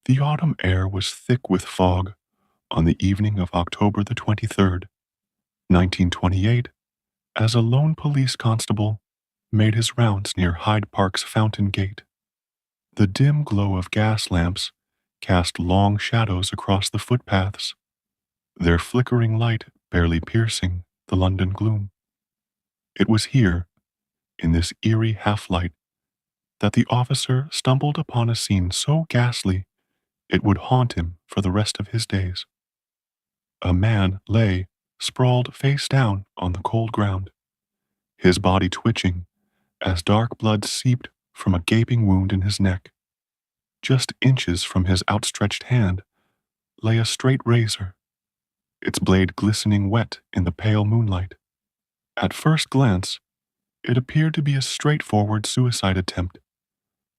The autumn air was thick with fog on the evening of October the 23rd, 1928, as a lone police constable made his rounds near Hyde Park's Fountain Gate. The dim glow of gas lamps cast long shadows across the footpaths, their flickering light barely piercing the London gloom. It was here, in this eerie half-light, that the officer stumbled upon a scene so ghastly it would haunt him for the rest of his days. A man lay, sprawled face down on the cold ground, his body twitching as dark blood seeped from a gaping wound in his neck. Just inches from his outstretched hand lay a straight razor, its blade glistening wet in the pale moonlight. At first glance, it appeared to be a straightforward suicide attempt,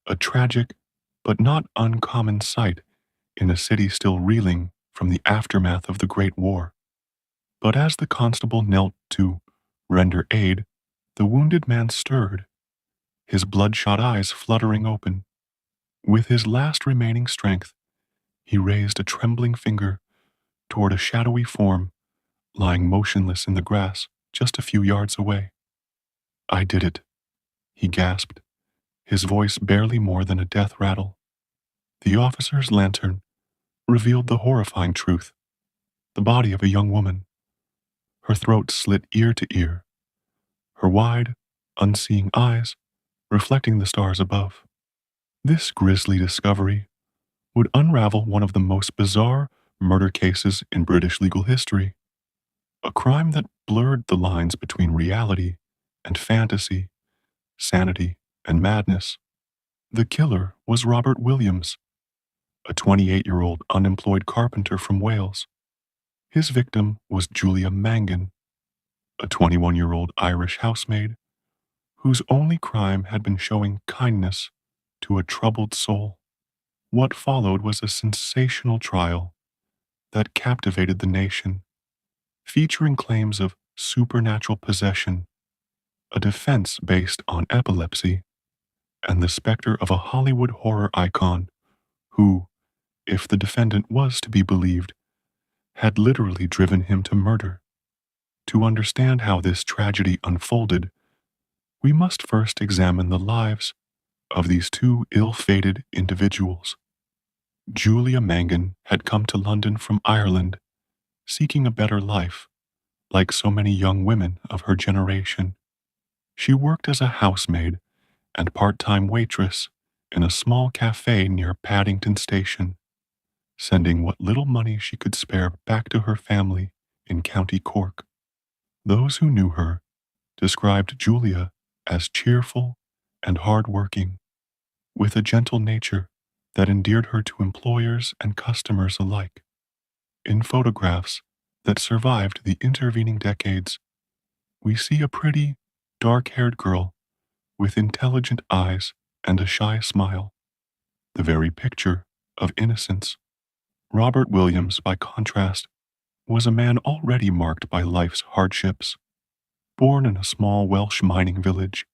a tragic but not uncommon sight in a city still reeling from the aftermath of the Great War. But as the constable knelt to render aid, the wounded man stirred, his bloodshot eyes fluttering open. With his last remaining strength, he raised a trembling finger toward a shadowy form lying motionless in the grass just a few yards away. "I did it," he gasped, his voice barely more than a death rattle. The officer's lantern revealed the horrifying truth: the body of a young woman, her throat slit ear to ear, her wide, unseeing eyes reflecting the stars above. This grisly discovery would unravel one of the most bizarre murder cases in British legal history, a crime that blurred the lines between reality and fantasy, sanity and madness. The killer was Robert Williams, a 28-year-old unemployed carpenter from Wales. His victim was Julia Mangan, a 21-year-old Irish housemaid whose only crime had been showing kindness to a troubled soul. What followed was a sensational trial that captivated the nation, featuring claims of supernatural possession, a defense based on epilepsy, and the specter of a Hollywood horror icon who, if the defendant was to be believed, had literally driven him to murder. To understand how this tragedy unfolded, we must first examine the lives of these two ill-fated individuals. Julia Mangan had come to London from Ireland, seeking a better life, like so many young women of her generation. She worked as a housemaid and part-time waitress in a small cafe near Paddington Station, sending what little money she could spare back to her family in County Cork. Those who knew her described Julia as cheerful and hard-working, with a gentle nature that endeared her to employers and customers alike. In photographs that survived the intervening decades, we see a pretty, dark-haired girl with intelligent eyes and a shy smile, the very picture of innocence. Robert Williams, by contrast, was a man already marked by life's hardships. Born in a small Welsh mining village,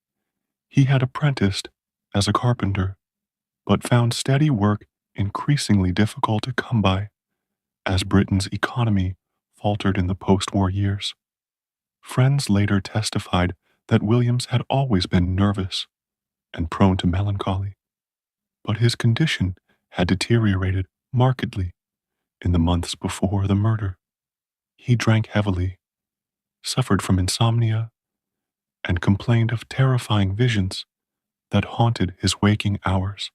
he had apprenticed as a carpenter, but found steady work increasingly difficult to come by as Britain's economy faltered in the post-war years. Friends later testified that Williams had always been nervous and prone to melancholy, but his condition had deteriorated markedly in the months before the murder. He drank heavily, suffered from insomnia, and complained of terrifying visions that haunted his waking hours.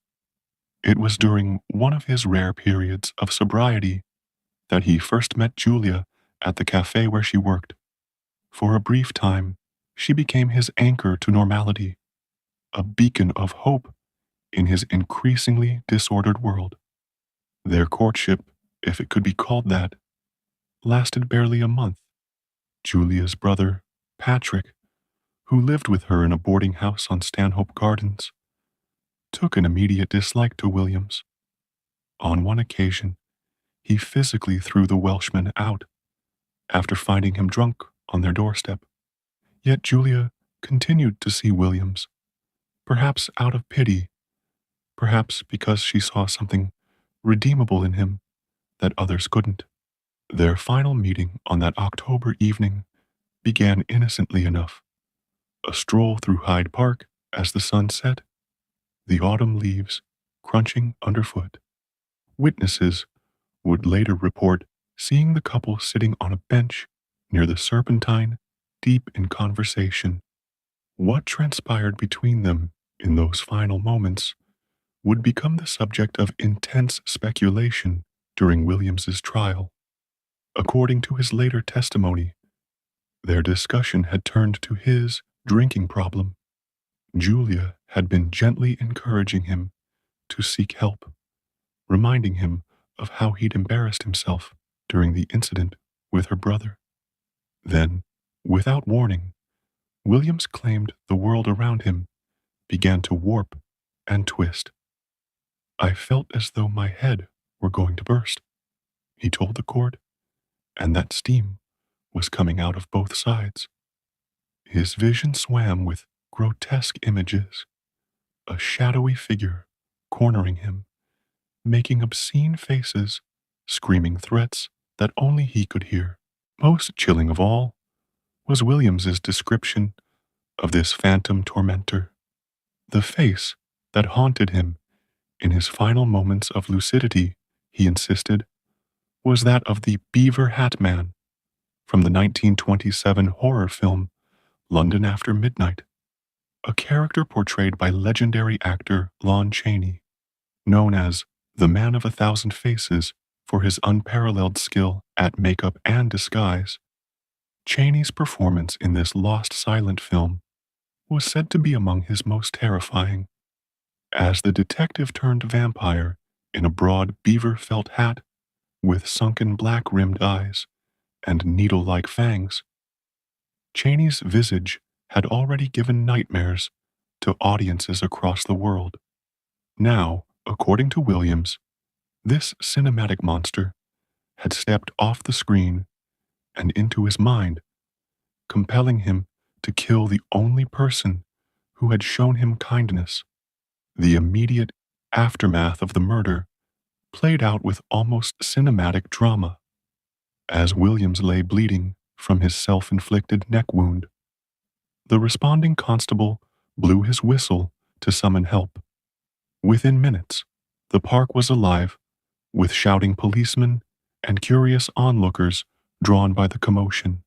It was during one of his rare periods of sobriety that he first met Julia at the cafe where she worked. For a brief time, she became his anchor to normality, a beacon of hope in his increasingly disordered world. Their courtship, if it could be called that, lasted barely a month. Julia's brother, Patrick, who lived with her in a boarding house on Stanhope Gardens, took an immediate dislike to Williams. On one occasion, he physically threw the Welshman out after finding him drunk on their doorstep. Yet Julia continued to see Williams, perhaps out of pity, perhaps because she saw something redeemable in him that others couldn't. Their final meeting on that October evening began innocently enough. A stroll through Hyde Park as the sun set, the autumn leaves crunching underfoot. Witnesses would later report seeing the couple sitting on a bench near the Serpentine, deep in conversation. What transpired between them in those final moments would become the subject of intense speculation during Williams's trial. According to his later testimony, their discussion had turned to his drinking problem. Julia had been gently encouraging him to seek help, reminding him of how he'd embarrassed himself during the incident with her brother. Then, without warning, Williams claimed the world around him began to warp and twist. I felt as though my head were going to burst, he told the court, and that steam was coming out of both sides. His vision swam with grotesque images, a shadowy figure cornering him, making obscene faces, screaming threats that only he could hear. Most chilling of all was Williams's description of this phantom tormentor. The face that haunted him in his final moments of lucidity, he insisted, was that of the Beaver Hat Man from the 1927 horror film London After Midnight, a character portrayed by legendary actor Lon Chaney, known as the Man of a Thousand Faces for his unparalleled skill at makeup and disguise. Chaney's performance in this lost silent film was said to be among his most terrifying. As the detective turned vampire in a broad beaver felt hat with sunken black-rimmed eyes and needle-like fangs, Chaney's visage had already given nightmares to audiences across the world. Now, according to Williams, this cinematic monster had stepped off the screen and into his mind, compelling him to kill the only person who had shown him kindness. The immediate aftermath of the murder played out with almost cinematic drama. As Williams lay bleeding from his self-inflicted neck wound, the responding constable blew his whistle to summon help. Within minutes, the park was alive with shouting policemen and curious onlookers drawn by the commotion.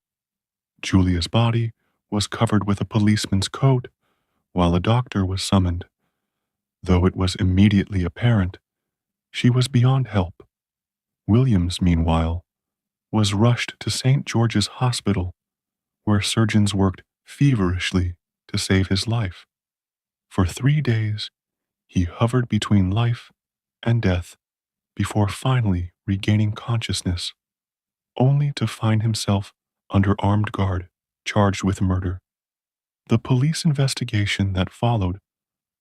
Julia's body was covered with a policeman's coat while a doctor was summoned. Though it was immediately apparent she was beyond help, Williams, meanwhile, was rushed to St. George's Hospital, where surgeons worked feverishly to save his life. For 3 days, he hovered between life and death before finally regaining consciousness, only to find himself under armed guard, charged with murder. The police investigation that followed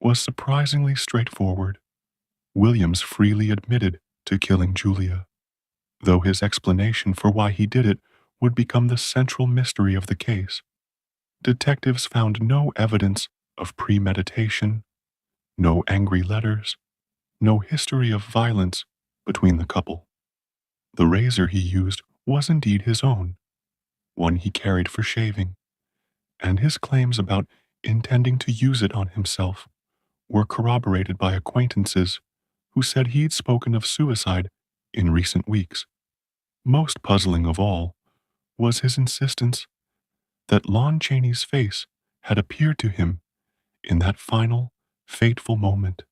was surprisingly straightforward. Williams freely admitted to killing Julia, though his explanation for why he did it would become the central mystery of the case. Detectives found no evidence of premeditation, no angry letters, no history of violence between the couple. The razor he used was indeed his own, one he carried for shaving, and his claims about intending to use it on himself were corroborated by acquaintances who said he'd spoken of suicide in recent weeks. Most puzzling of all was his insistence that Lon Chaney's face had appeared to him in that final, fateful moment.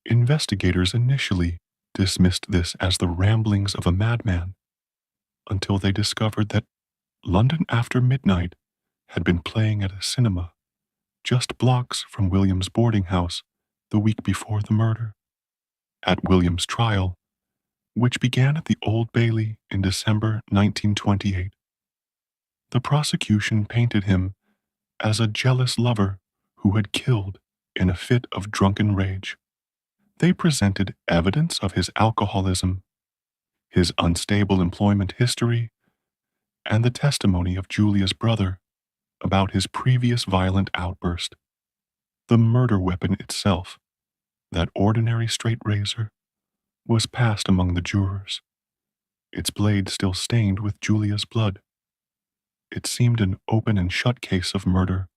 Investigators initially dismissed this as the ramblings of a madman, until they discovered that London After Midnight had been playing at a cinema just blocks from Williams' boarding house the week before the murder. At Williams' trial, which began at the Old Bailey in December 1928, the prosecution painted him as a jealous lover who had killed in a fit of drunken rage. They presented evidence of his alcoholism, his unstable employment history, and the testimony of Julia's brother about his previous violent outburst. The murder weapon itself, that ordinary straight razor, was passed among the jurors, its blade still stained with Julia's blood. It seemed an open and shut case of murder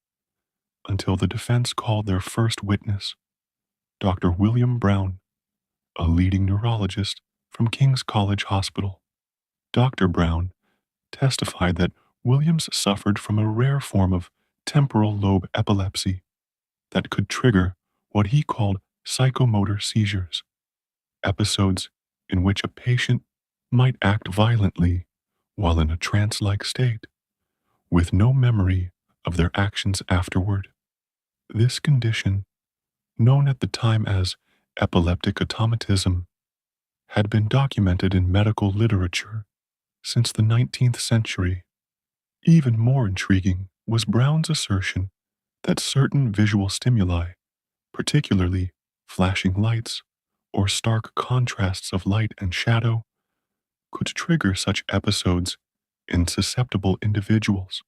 until the defense called their first witness, Dr. William Brown, a leading neurologist from King's College Hospital. Dr. Brown testified that Williams suffered from a rare form of temporal lobe epilepsy that could trigger what he called psychomotor seizures, episodes in which a patient might act violently while in a trance-like state, with no memory of their actions afterward. This condition, known at the time as epileptic automatism, had been documented in medical literature since the 19th century. Even more intriguing was Brown's assertion that certain visual stimuli, particularly flashing lights or stark contrasts of light and shadow, could trigger such episodes in susceptible individuals.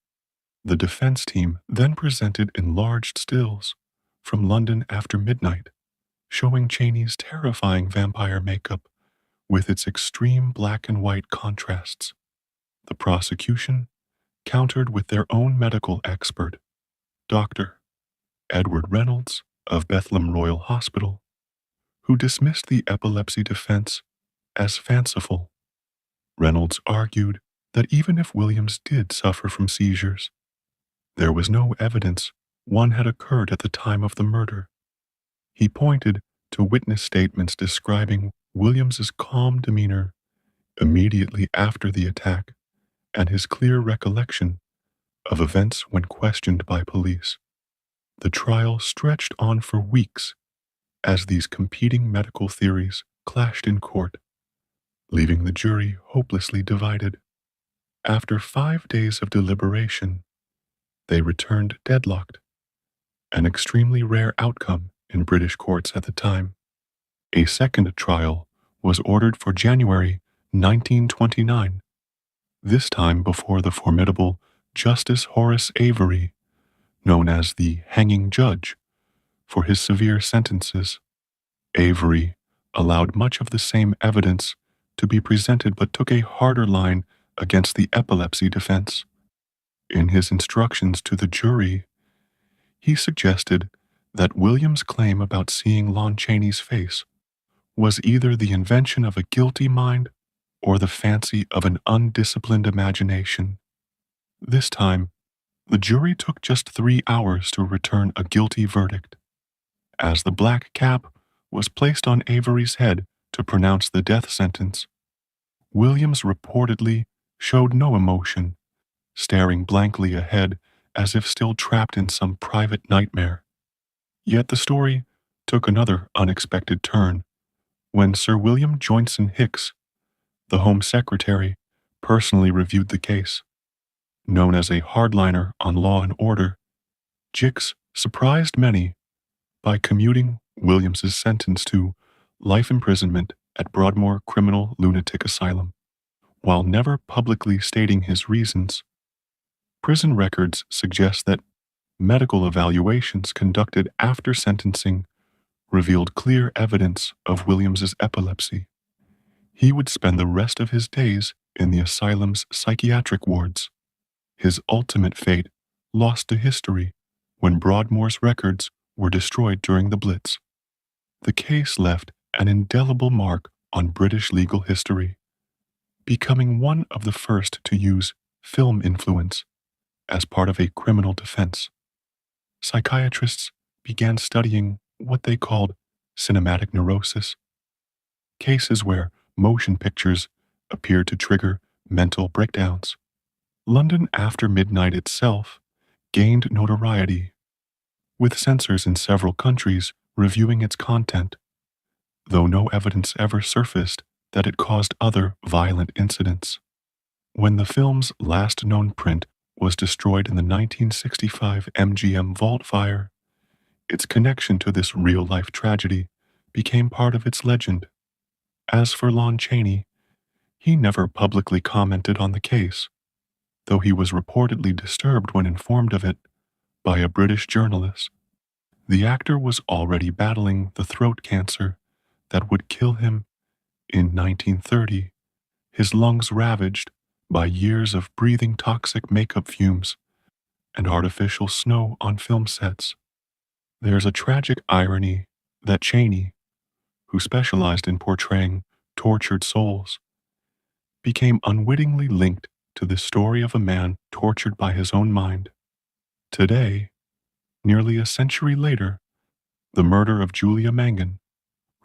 The defense team then presented enlarged stills from London After Midnight, showing Chaney's terrifying vampire makeup with its extreme black and white contrasts. The prosecution countered with their own medical expert, Dr. Edward Reynolds of Bethlem Royal Hospital, who dismissed the epilepsy defense as fanciful. Reynolds argued that even if Williams did suffer from seizures, there was no evidence one had occurred at the time of the murder. He pointed to witness statements describing Williams's calm demeanor immediately after the attack and his clear recollection of events when questioned by police. The trial stretched on for weeks as these competing medical theories clashed in court, leaving the jury hopelessly divided. After 5 days of deliberation, they returned deadlocked, an extremely rare outcome in British courts at the time. A second trial was ordered for January 1929, this time before the formidable Justice Horace Avery, known as the Hanging Judge, for his severe sentences. Avery allowed much of the same evidence to be presented but took a harder line against the epilepsy defense. In his instructions to the jury, he suggested that Williams' claim about seeing Lon Chaney's face was either the invention of a guilty mind or the fancy of an undisciplined imagination. This time, the jury took just 3 hours to return a guilty verdict. As the black cap was placed on Avery's head to pronounce the death sentence, Williams reportedly showed no emotion, staring blankly ahead as if still trapped in some private nightmare. Yet the story took another unexpected turn when Sir William Joynson Hicks, the Home Secretary, personally reviewed the case. Known as a hardliner on law and order, Hicks surprised many by commuting Williams's sentence to life imprisonment at Broadmoor Criminal Lunatic Asylum. While never publicly stating his reasons, prison records suggest that medical evaluations conducted after sentencing revealed clear evidence of Williams's epilepsy. He would spend the rest of his days in the asylum's psychiatric wards. His ultimate fate lost to history when Broadmoor's records were destroyed during the Blitz. The case left an indelible mark on British legal history, becoming one of the first to use film influence as part of a criminal defense. Psychiatrists began studying what they called cinematic neurosis, cases where motion pictures appeared to trigger mental breakdowns. London After Midnight itself gained notoriety, with censors in several countries reviewing its content, though no evidence ever surfaced that it caused other violent incidents. When the film's last known print was destroyed in the 1965 MGM vault fire, its connection to this real-life tragedy became part of its legend. As for Lon Chaney, he never publicly commented on the case, though he was reportedly disturbed when informed of it by a British journalist. The actor was already battling the throat cancer that would kill him In 1930, his lungs ravaged by years of breathing toxic makeup fumes and artificial snow on film sets. There's a tragic irony that Chaney, who specialized in portraying tortured souls, became unwittingly linked to the story of a man tortured by his own mind. Today, nearly a century later, the murder of Julia Mangan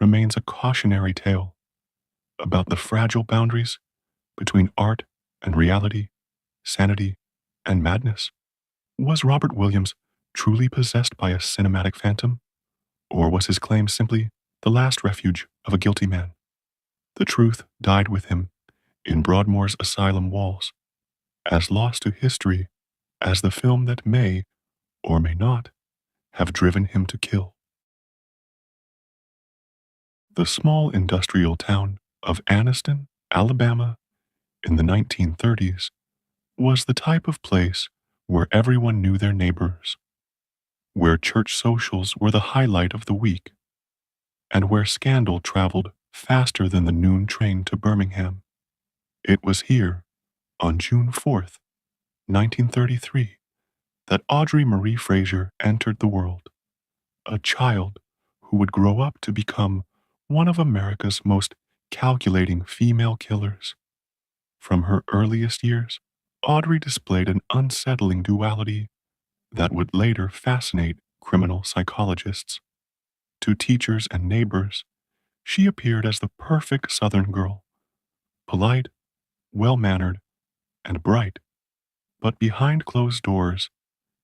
remains a cautionary tale about the fragile boundaries between art and reality, sanity and madness. Was Robert Williams truly possessed by a cinematic phantom, or was his claim simply the last refuge of a guilty man? The truth died with him in Broadmoor's asylum walls, as lost to history as the film that may, or may not, have driven him to kill. The small industrial town of Anniston, Alabama, in the 1930s was the type of place where everyone knew their neighbors, where church socials were the highlight of the week, and where scandal traveled faster than the noon train to Birmingham. It was here, on June 4th, 1933, that Audrey Marie Fraser entered the world, a child who would grow up to become one of America's most calculating female killers. From her earliest years, Audrey displayed an unsettling duality that would later fascinate criminal psychologists. To teachers and neighbors, she appeared as the perfect Southern girl, polite, well-mannered, and bright. But behind closed doors,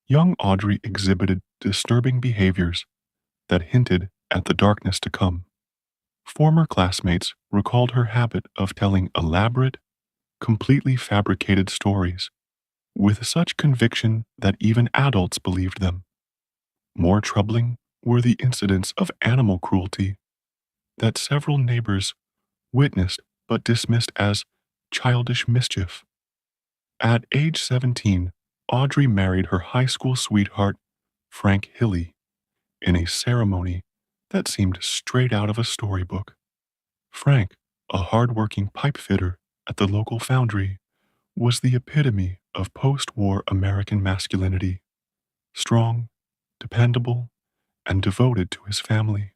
young Audrey exhibited disturbing behaviors that hinted at the darkness to come. Former classmates recalled her habit of telling elaborate, completely fabricated stories with such conviction that even adults believed them. More troubling were the incidents of animal cruelty that several neighbors witnessed but dismissed as childish mischief. At age 17, Audrey married her high school sweetheart, Frank Hilly, in a ceremony that seemed straight out of a storybook. Frank, a hard-working pipe fitter at the local foundry, was the epitome of post-war American masculinity, strong, dependable, and devoted to his family.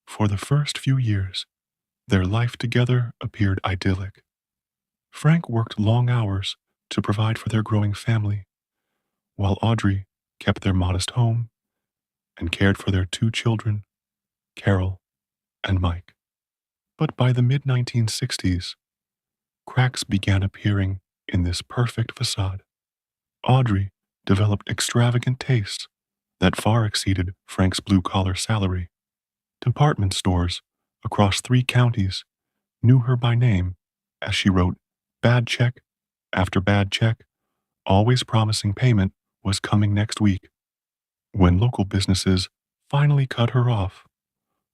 For the first few years, their life together appeared idyllic. Frank worked long hours to provide for their growing family, while Audrey kept their modest home and cared for their two children, Carol and Mike. But by the mid-1960s, cracks began appearing in this perfect facade. Audrey developed extravagant tastes that far exceeded Frank's blue-collar salary. Department stores across 3 counties knew her by name as she wrote bad check after bad check, always promising payment was coming next week. When local businesses finally cut her off,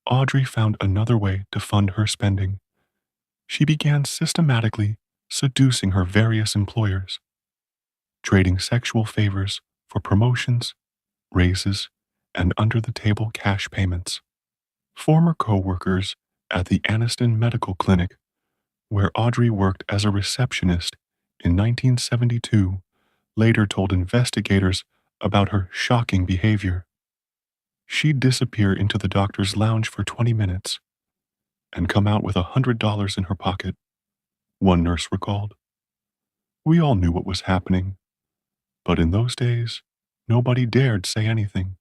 Audrey found another way to fund her spending. She began systematically seducing her various employers, trading sexual favors for promotions, raises, and under-the-table cash payments. Former co-workers at the Anniston Medical Clinic, where Audrey worked as a receptionist in 1972, later told investigators about her shocking behavior. She'd disappear into the doctor's lounge for 20 minutes and come out with $100 in her pocket, one nurse recalled. We all knew what was happening, but in those days, nobody dared say anything.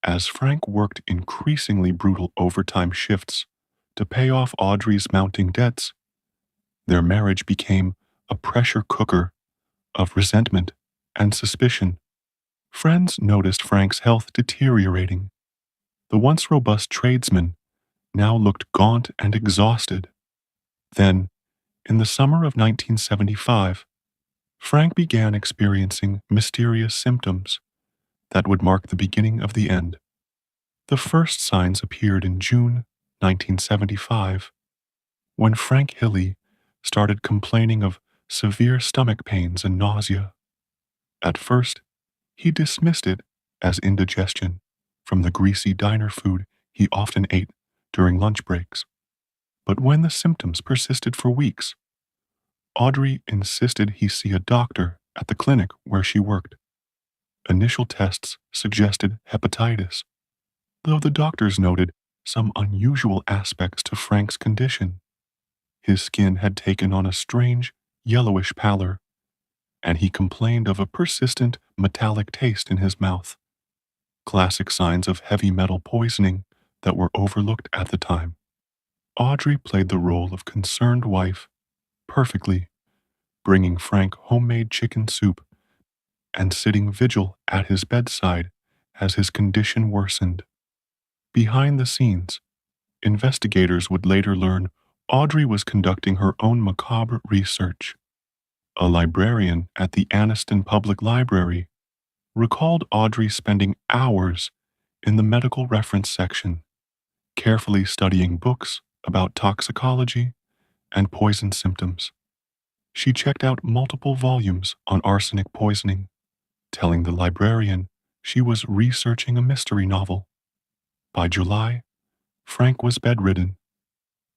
As Frank worked increasingly brutal overtime shifts to pay off Audrey's mounting debts, their marriage became a pressure cooker of resentment and suspicion. Friends noticed Frank's health deteriorating. The once robust tradesman now looked gaunt and exhausted. Then, in the summer of 1975, Frank began experiencing mysterious symptoms that would mark the beginning of the end. The first signs appeared in June 1975, when Frank Hilly started complaining of severe stomach pains and nausea. At first, he dismissed it as indigestion from the greasy diner food he often ate during lunch breaks. But when the symptoms persisted for weeks, Audrey insisted he see a doctor at the clinic where she worked. Initial tests suggested hepatitis, though the doctors noted some unusual aspects to Frank's condition. His skin had taken on a strange, yellowish pallor, and he complained of a persistent metallic taste in his mouth, classic signs of heavy metal poisoning that were overlooked at the time. Audrey played the role of concerned wife perfectly, bringing Frank homemade chicken soup and sitting vigil at his bedside as his condition worsened. Behind the scenes, investigators would later learn Audrey was conducting her own macabre research. A librarian at the Anniston Public Library recalled Audrey spending hours in the medical reference section, carefully studying books about toxicology and poison symptoms. She checked out multiple volumes on arsenic poisoning, telling the librarian she was researching a mystery novel. By July, Frank was bedridden,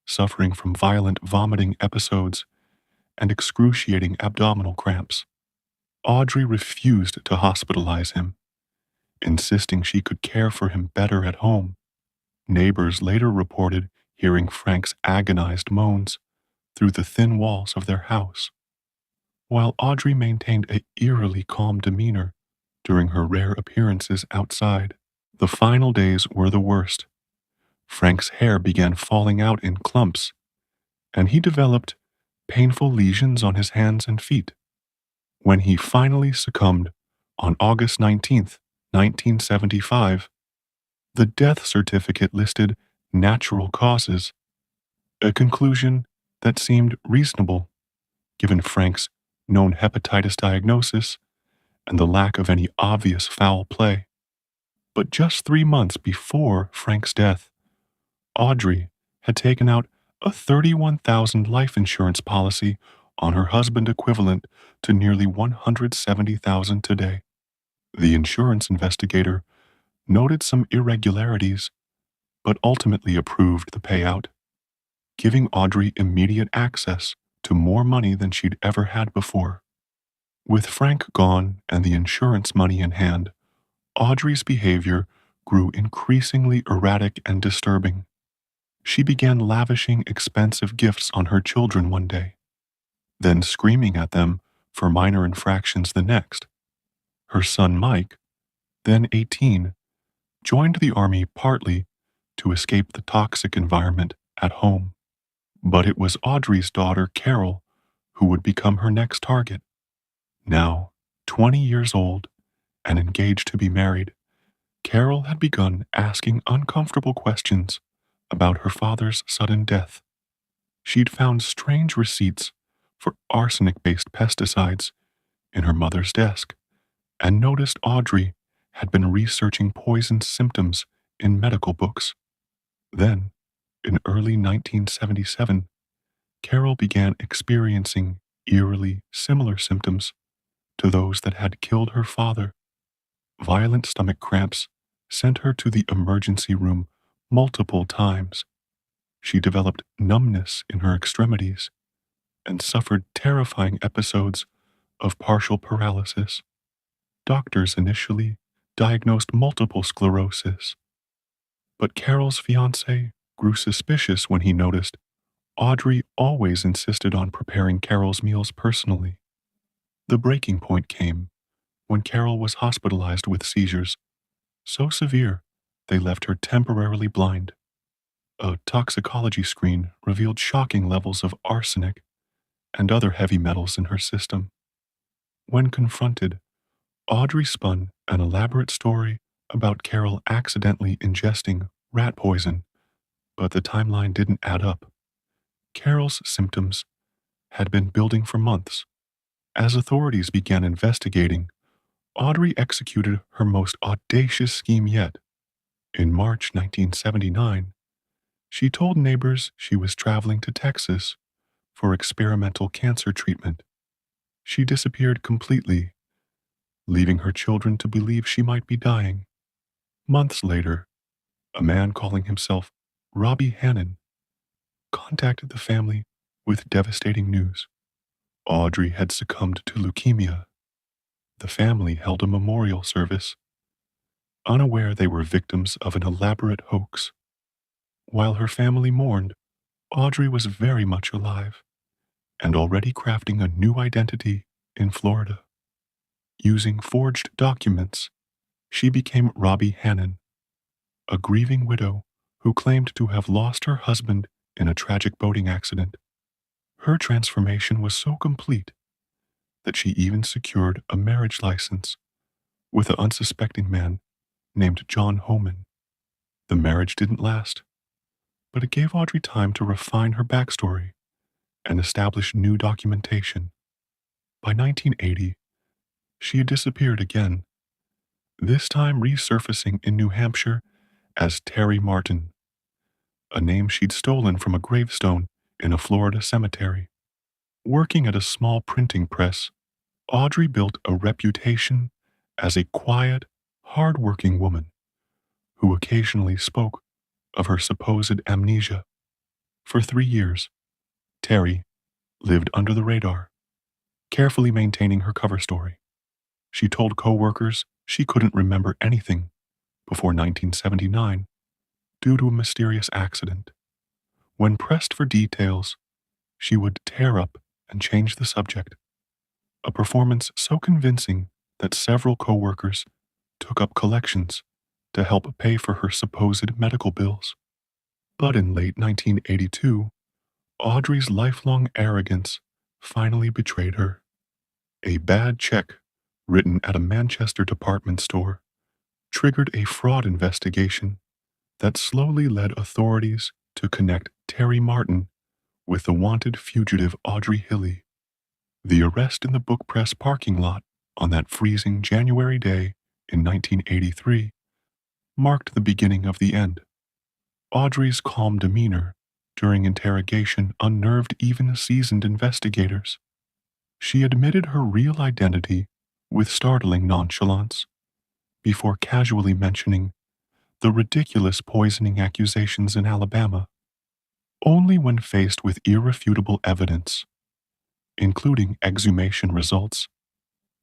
suffering from violent vomiting episodes and excruciating abdominal cramps. Audrey refused to hospitalize him, insisting she could care for him better at home. Neighbors later reported hearing Frank's agonized moans through the thin walls of their house, while Audrey maintained a eerily calm demeanor during her rare appearances outside. The final days were the worst. Frank's hair began falling out in clumps, and he developed painful lesions on his hands and feet. When he finally succumbed on August 19th, 1975, the death certificate listed natural causes, a conclusion that seemed reasonable given Frank's known hepatitis diagnosis and the lack of any obvious foul play. But just 3 months before Frank's death, Audrey had taken out a $31,000 life insurance policy on her husband, equivalent to nearly $170,000 today. The insurance investigator noted some irregularities, but ultimately approved the payout, giving Audrey immediate access to more money than she'd ever had before. With Frank gone and the insurance money in hand, Audrey's behavior grew increasingly erratic and disturbing. She began lavishing expensive gifts on her children one day, then screaming at them for minor infractions the next. Her son Mike, then 18, joined the army partly to escape the toxic environment at home. But it was Audrey's daughter, Carol, who would become her next target. Now, 20 years old and engaged to be married, Carol had begun asking uncomfortable questions about her father's sudden death. She'd found strange receipts for arsenic-based pesticides in her mother's desk and noticed Audrey had been researching poison symptoms in medical books. Then, in early 1977, Carol began experiencing eerily similar symptoms to those that had killed her father. Violent stomach cramps sent her to the emergency room multiple times. She developed numbness in her extremities and suffered terrifying episodes of partial paralysis. Doctors initially diagnosed multiple sclerosis, but Carol's fiancé grew suspicious when he noticed Audrey always insisted on preparing Carol's meals personally. The breaking point came when Carol was hospitalized with seizures so severe they left her temporarily blind. A toxicology screen revealed shocking levels of arsenic and other heavy metals in her system. When confronted, Audrey spun an elaborate story about Carol accidentally ingesting rat poison, but the timeline didn't add up. Carol's symptoms had been building for months. As authorities began investigating, Audrey executed her most audacious scheme yet. In March 1979, she told neighbors she was traveling to Texas for experimental cancer treatment. She disappeared completely, leaving her children to believe she might be dying. Months later, a man calling himself Robbie Hannon contacted the family with devastating news. Audrey had succumbed to leukemia. The family held a memorial service, unaware they were victims of an elaborate hoax. While her family mourned, Audrey was very much alive and already crafting a new identity in Florida. Using forged documents, she became Robbie Hannon, a grieving widow who claimed to have lost her husband in a tragic boating accident. Her transformation was so complete that she even secured a marriage license with an unsuspecting man named John Homan. The marriage didn't last, but it gave Audrey time to refine her backstory and establish new documentation. By 1980, she had disappeared again, this time resurfacing in New Hampshire as Terry Martin, a name she'd stolen from a gravestone in a Florida cemetery. Working at a small printing press, Audrey built a reputation as a quiet, hard-working woman who occasionally spoke of her supposed amnesia. For 3 years, Terry lived under the radar, carefully maintaining her cover story. She told coworkers she couldn't remember anything before 1979 due to a mysterious accident. When pressed for details, she would tear up and change the subject, a performance so convincing that several coworkers took up collections to help pay for her supposed medical bills. But in late 1982, Audrey's lifelong arrogance finally betrayed her. A bad check written at a Manchester department store triggered a fraud investigation that slowly led authorities to connect Terry Martin with the wanted fugitive Audrey Hilley. The arrest in the book press parking lot on that freezing January day in 1983 marked the beginning of the end. Audrey's calm demeanor during interrogation unnerved even seasoned investigators. She admitted her real identity with startling nonchalance, before casually mentioning the ridiculous poisoning accusations in Alabama. Only when faced with irrefutable evidence, including exhumation results,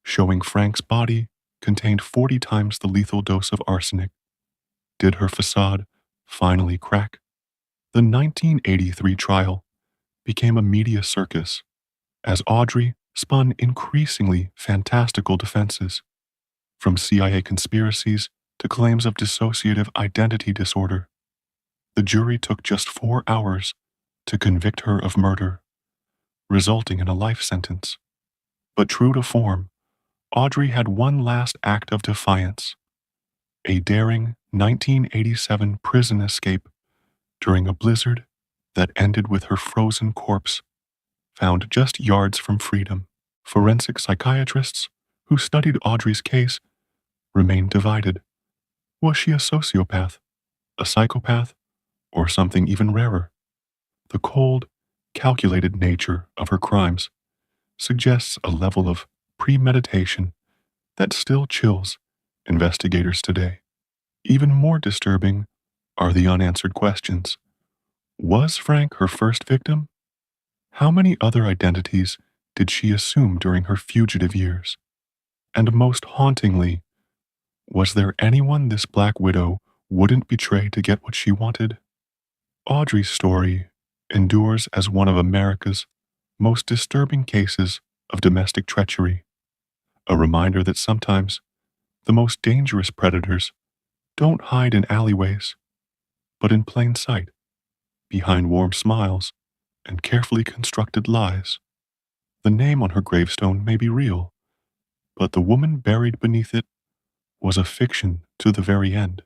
showing Frank's body contained 40 times the lethal dose of arsenic, did her facade finally crack. The 1983 trial became a media circus as Audrey spun increasingly fantastical defenses, from CIA conspiracies to claims of dissociative identity disorder. The jury took just 4 hours to convict her of murder, resulting in a life sentence. But true to form, Audrey had one last act of defiance, a daring 1987 prison escape during a blizzard that ended with her frozen corpse found just yards from freedom. Forensic psychiatrists who studied Audrey's case remained divided. Was she a sociopath, a psychopath, or something even rarer? The cold, calculated nature of her crimes suggests a level of premeditation that still chills investigators today. Even more disturbing are the unanswered questions. Was Frank her first victim? How many other identities did she assume during her fugitive years? And most hauntingly, was there anyone this Black Widow wouldn't betray to get what she wanted? Audrey's story endures as one of America's most disturbing cases of domestic treachery, a reminder that sometimes the most dangerous predators don't hide in alleyways, but in plain sight, behind warm smiles and carefully constructed lies. The name on her gravestone may be real, but the woman buried beneath it was a fiction to the very end.